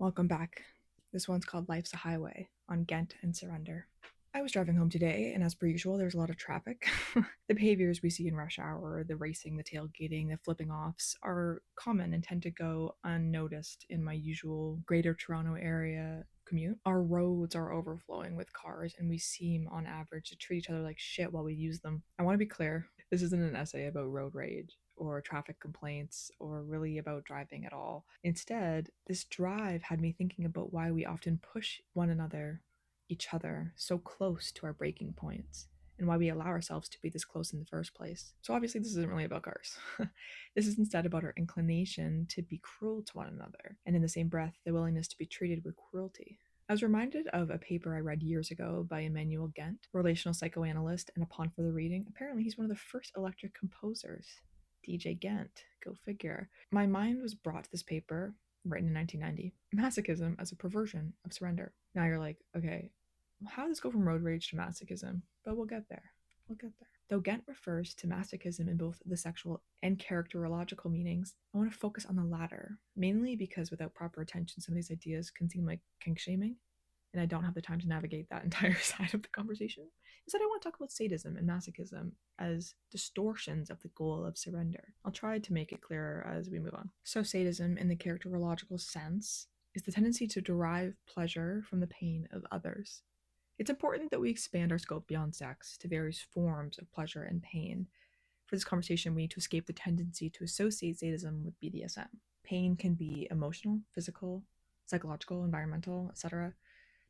Welcome back. This one's called Life's a Highway on Ghent and Surrender. I was driving home today, and as per usual, there was a lot of traffic. The behaviors we see in rush hour, the racing, the tailgating, the flipping offs, are common and tend to go unnoticed in my usual Greater Toronto area commute. Our roads are overflowing with cars, and we seem, on average, to treat each other like shit while we use them. I want to be clear, this isn't an essay about road rage or traffic complaints or really about driving at all. Instead, this drive had me thinking about why we often push each other, so close to our breaking points, and why we allow ourselves to be this close in the first place. So, obviously, this isn't really about cars. This is instead about our inclination to be cruel to one another, and in the same breath, the willingness to be treated with cruelty. I was reminded of a paper I read years ago by Emmanuel Ghent, a relational psychoanalyst, and upon further reading, apparently he's one of the first electric composers. DJ Ghent, go figure. My mind was brought to this paper, written in 1990, Masochism as a Perversion of Surrender. Now you're like, okay, how does this go from road rage to masochism? But we'll get there. We'll get there. Though Ghent refers to masochism in both the sexual and characterological meanings, I want to focus on the latter, mainly because without proper attention, some of these ideas can seem like kink shaming, and I don't have the time to navigate that entire side of the conversation. Instead, I want to talk about sadism and masochism as distortions of the goal of surrender. I'll try to make it clearer as we move on. So, sadism, in the characterological sense, is the tendency to derive pleasure from the pain of others. It's important that we expand our scope beyond sex to various forms of pleasure and pain. For this conversation, we need to escape the tendency to associate sadism with BDSM. Pain can be emotional, physical, psychological, environmental, etc.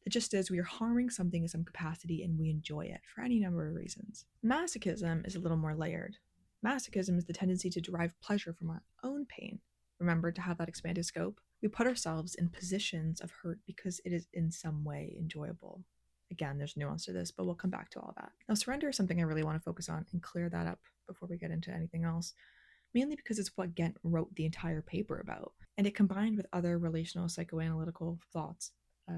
The gist is we are harming something in some capacity and we enjoy it for any number of reasons. Masochism is a little more layered. Masochism is the tendency to derive pleasure from our own pain. Remember, to have that expanded scope, we put ourselves in positions of hurt because it is in some way enjoyable. Again, there's nuance to this, but we'll come back to all that. Now, surrender is something I really want to focus on and clear that up before we get into anything else, mainly because it's what Ghent wrote the entire paper about, and it combined with other relational psychoanalytical thoughts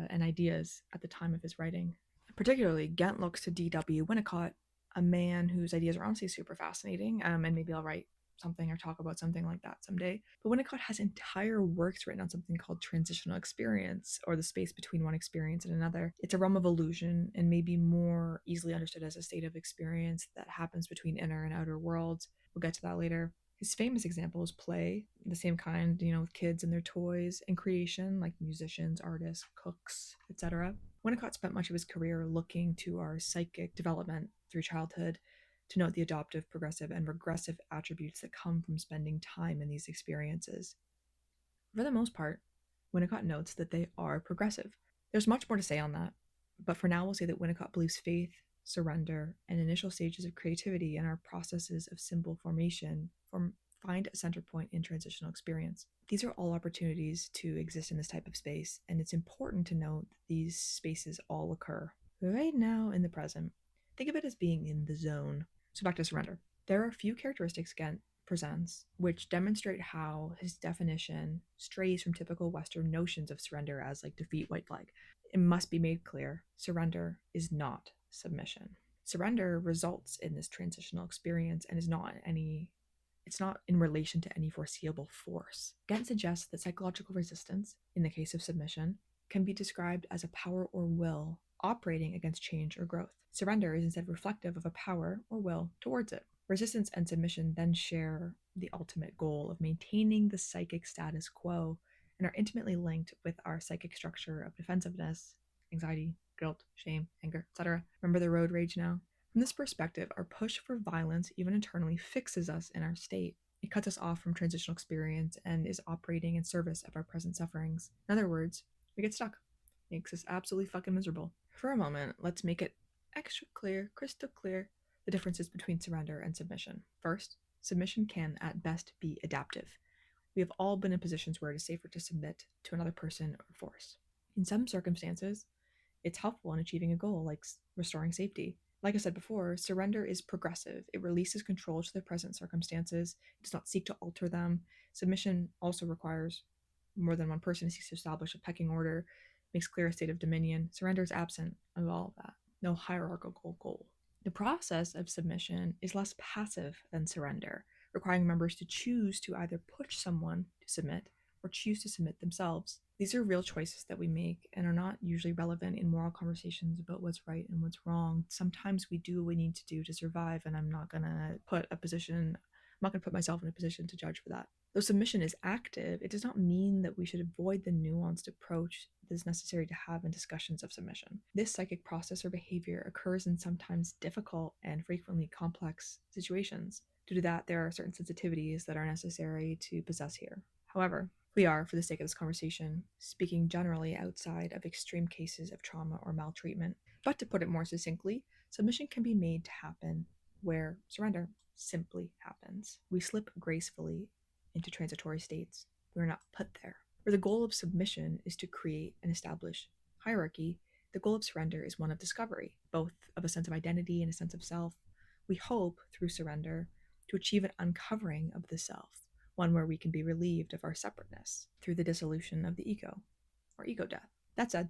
and ideas at the time of his writing. Particularly, Ghent looks to D.W. Winnicott, a man whose ideas are honestly super fascinating, and maybe I'll write something or talk about something like that someday. But Winnicott has entire works written on something called transitional experience, or the space between one experience and another. It's a realm of illusion and may be more easily understood as a state of experience that happens between inner and outer worlds. We'll get to that later. His famous example is play, the same kind, with kids and their toys, and creation, like musicians, artists, cooks, etc. Winnicott spent much of his career looking to our psychic development through childhood to note the adoptive, progressive, and regressive attributes that come from spending time in these experiences. For the most part, Winnicott notes that they are progressive. There's much more to say on that, but for now we'll say that Winnicott believes faith, surrender, and initial stages of creativity and our processes of symbol formation find a center point in transitional experience. These are all opportunities to exist in this type of space, and it's important to note that these spaces all occur right now in the present. Think of it as being in the zone. So back to surrender. There are a few characteristics Ghent presents which demonstrate how his definition strays from typical Western notions of surrender as like defeat, white flag. It must be made clear, surrender is not submission. Surrender results in this transitional experience and is not in relation to any foreseeable force. Ghent suggests that psychological resistance, in the case of submission, can be described as a power or will operating against change or growth. Surrender is instead reflective of a power or will towards it. Resistance and submission then share the ultimate goal of maintaining the psychic status quo and are intimately linked with our psychic structure of defensiveness, anxiety, guilt, shame, anger, etc. Remember the road rage now? From this perspective, our push for violence, even internally, fixes us in our state. It cuts us off from transitional experience and is operating in service of our present sufferings. In other words, we get stuck. Makes us absolutely fucking miserable. For a moment, let's make it extra clear, crystal clear, the differences between surrender and submission. First, submission can at best be adaptive. We have all been in positions where it is safer to submit to another person or force. In some circumstances, it's helpful in achieving a goal like restoring safety. Like I said before, surrender is progressive. It releases control to the present circumstances. It does not seek to alter them. Submission also requires more than one person. It seeks to establish a pecking order, makes clear a state of dominion. Surrender is absent of all of that. No hierarchical goal. The process of submission is less passive than surrender, requiring members to choose to either push someone to submit or choose to submit themselves. These are real choices that we make and are not usually relevant in moral conversations about what's right and what's wrong. Sometimes we do what we need to do to survive, and I'm not going to put myself in a position to judge for that. Though submission is active, it does not mean that we should avoid the nuanced approach that is necessary to have in discussions of submission. This psychic process or behavior occurs in sometimes difficult and frequently complex situations. Due to that, there are certain sensitivities that are necessary to possess here. However, we are, for the sake of this conversation, speaking generally outside of extreme cases of trauma or maltreatment. But to put it more succinctly, submission can be made to happen where surrender simply happens. We slip gracefully into transitory states. We are not put there. Where the goal of submission is to create and establish hierarchy, the goal of surrender is one of discovery, both of a sense of identity and a sense of self. We hope, through surrender, to achieve an uncovering of the self, one where we can be relieved of our separateness through the dissolution of the ego, or ego death. That said,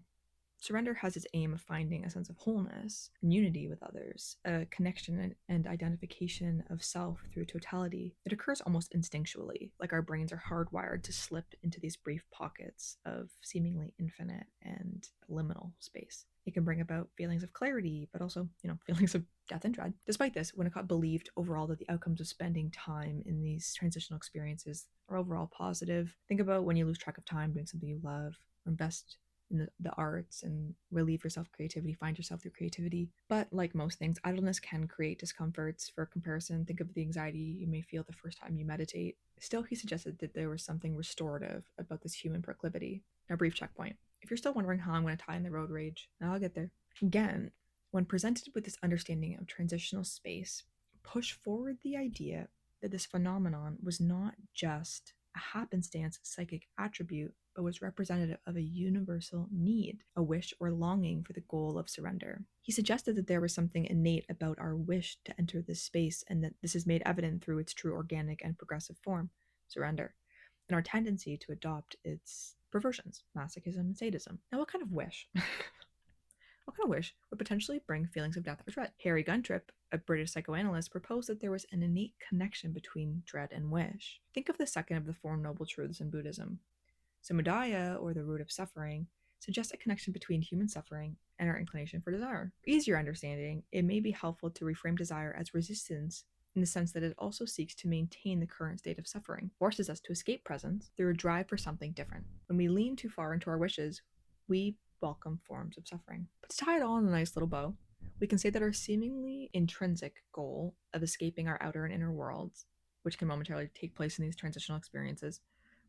surrender has its aim of finding a sense of wholeness and unity with others, a connection and identification of self through totality that occurs almost instinctually, like our brains are hardwired to slip into these brief pockets of seemingly infinite and liminal space. It can bring about feelings of clarity, but also, feelings of death and dread. Despite this, Winnicott believed overall that the outcomes of spending time in these transitional experiences are overall positive. Think about when you lose track of time doing something you love, or invest in the arts and relieve yourself creativity, find yourself through creativity. But like most things, idleness can create discomforts. For comparison, think of the anxiety you may feel the first time you meditate. Still, he suggested that there was something restorative about this human proclivity. Now, brief checkpoint. If you're still wondering how I'm going to tie in the road rage, I'll get there. Again, when presented with this understanding of transitional space, push forward the idea that this phenomenon was not just a happenstance psychic attribute, but was representative of a universal need, a wish or longing for the goal of surrender. He suggested that there was something innate about our wish to enter this space, and that this is made evident through its true organic and progressive form, surrender, and our tendency to adopt its perversions, masochism and sadism. Now, what kind of wish? What kind of wish would potentially bring feelings of death or dread? Harry Guntrip, a British psychoanalyst, proposed that there was an innate connection between dread and wish. Think of the second of the Four Noble Truths in Buddhism. Samudaya, or the root of suffering, suggests a connection between human suffering and our inclination for desire. For easier understanding, it may be helpful to reframe desire as resistance in the sense that it also seeks to maintain the current state of suffering, forces us to escape presence through a drive for something different. When we lean too far into our wishes, we welcome forms of suffering. But to tie it all in a nice little bow, we can say that our seemingly intrinsic goal of escaping our outer and inner worlds, which can momentarily take place in these transitional experiences,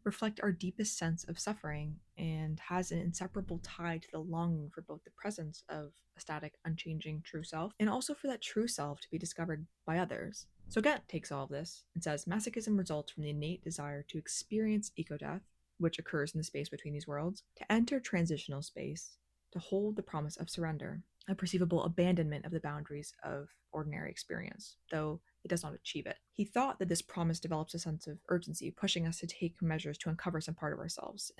reflect our deepest sense of suffering and has an inseparable tie to the longing for both the presence of a static, unchanging true self and also for that true self to be discovered by others. So Ghent takes all of this and says masochism results from the innate desire to experience eco-death, which occurs in the space between these worlds, to enter transitional space, to hold the promise of surrender, a perceivable abandonment of the boundaries of ordinary experience, though it does not achieve it. He thought that this promise develops a sense of urgency, pushing us to take measures to uncover some part of ourselves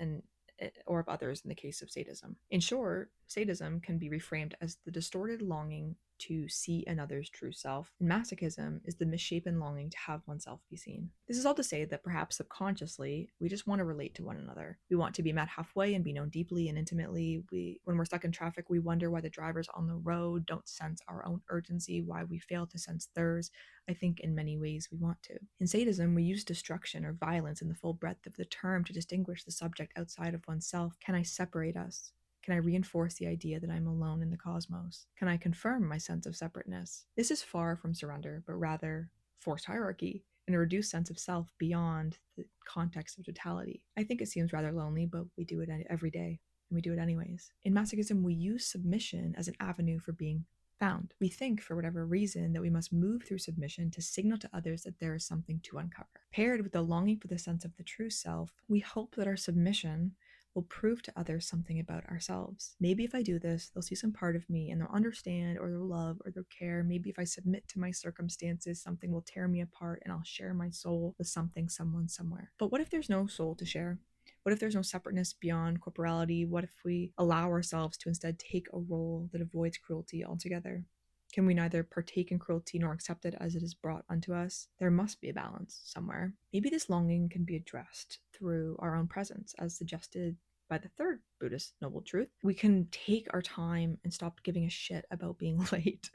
or of others in the case of sadism. In short, sadism can be reframed as the distorted longing to see another's true self, and masochism is the misshapen longing to have oneself be seen. This is all to say that perhaps subconsciously, we just want to relate to one another. We want to be met halfway and be known deeply and intimately. When we're stuck in traffic, we wonder why the drivers on the road don't sense our own urgency, why we fail to sense theirs. I think in many ways we want to. In sadism, we use destruction or violence in the full breadth of the term to distinguish the subject outside of oneself. Can I separate us? Can I reinforce the idea that I'm alone in the cosmos? Can I confirm my sense of separateness? This is far from surrender, but rather forced hierarchy and a reduced sense of self beyond the context of totality. I think it seems rather lonely, but we do it every day, and we do it anyways. In masochism, we use submission as an avenue for being found. We think, for whatever reason, that we must move through submission to signal to others that there is something to uncover. Paired with the longing for the sense of the true self, we hope that our submission will prove to others something about ourselves. Maybe if I do this, they'll see some part of me and they'll understand, or they'll love, or they'll care. Maybe if I submit to my circumstances, something will tear me apart and I'll share my soul with something, someone, somewhere. But what if there's no soul to share? What if there's no separateness beyond corporality? What if we allow ourselves to instead take a role that avoids cruelty altogether? Can we neither partake in cruelty nor accept it as it is brought unto us? There must be a balance somewhere. Maybe this longing can be addressed through our own presence, as suggested by the third Buddhist noble truth. We can take our time and stop giving a shit about being late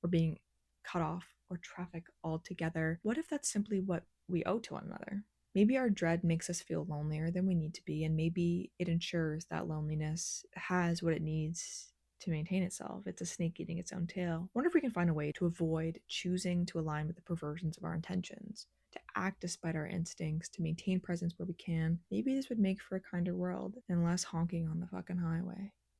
or being cut off or traffic altogether. What if that's simply what we owe to one another? Maybe our dread makes us feel lonelier than we need to be, and maybe it ensures that loneliness has what it needs to maintain itself. It's a snake eating its own tail. I wonder if we can find a way to avoid choosing to align with the perversions of our intentions, to act despite our instincts, to maintain presence where we can. Maybe this would make for a kinder world and less honking on the fucking highway.